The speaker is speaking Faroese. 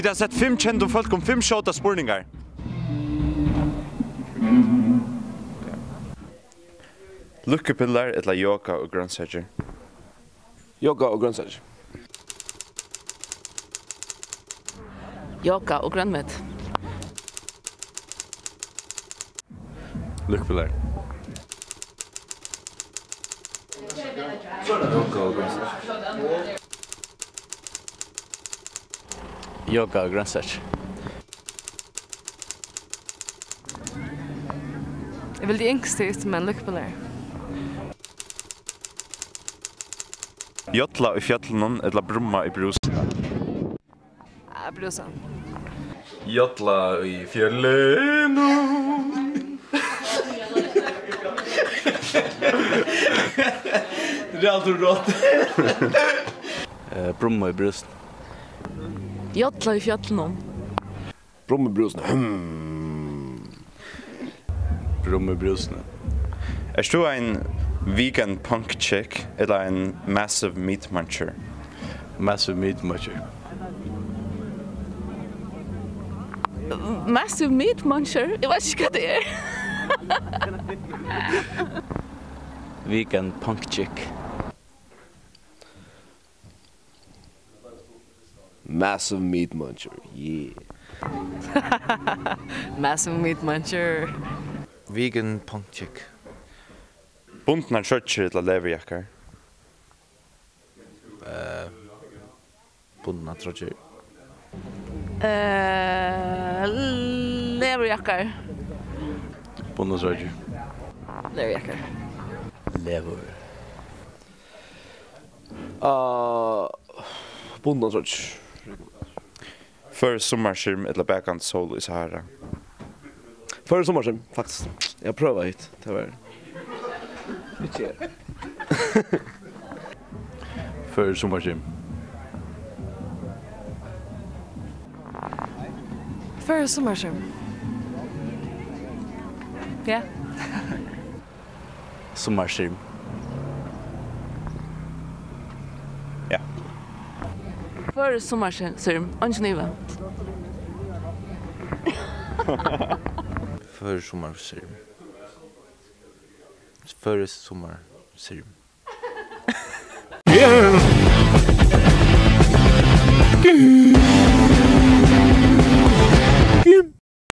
Tid har sett 5 kända folk om 5 skjóta spurningar. Lukkupillar eller yoga og grønnsaker. Yoga og grønnsaker. Yoga og grønmet. Lukkupillar. Yoga og grønnsaker. Yoga og grønnsaker. Jeg vil de yngste ut, men lukkupillar. Jotla i fjällen eller brumma i brusen. Ja, brusen. Jotla i fjällen. Det är alltid rått. Brumma i brusen. Jotla i fjällen. Brommebrusen. Brumma i brusen. Er du en vegan punk chick eller en massive meat muncher? Massive meat muncher. Massive meat muncher? Jeg vet ikke hva det er. Vegan punk chick. Massive meat muncher. Yeah. Massive meat muncher. Vegan punk chick. Bundnar skjortjer eller leverjackar? Bundna trotjer. Leverjackar. Bundna trotjer. Leverjackar. Lever. Bundna trotjer. För sommarskirm eller backant sol i Sahara? Förra sommaren faktiskt. Jag prövade hit, tyvärr. För sommarsim. För sommarskärm. Ja. Sommarsim. Ja. För sommarskärm. Anjniva. För sommarsim. Före sommarsim. Yeah.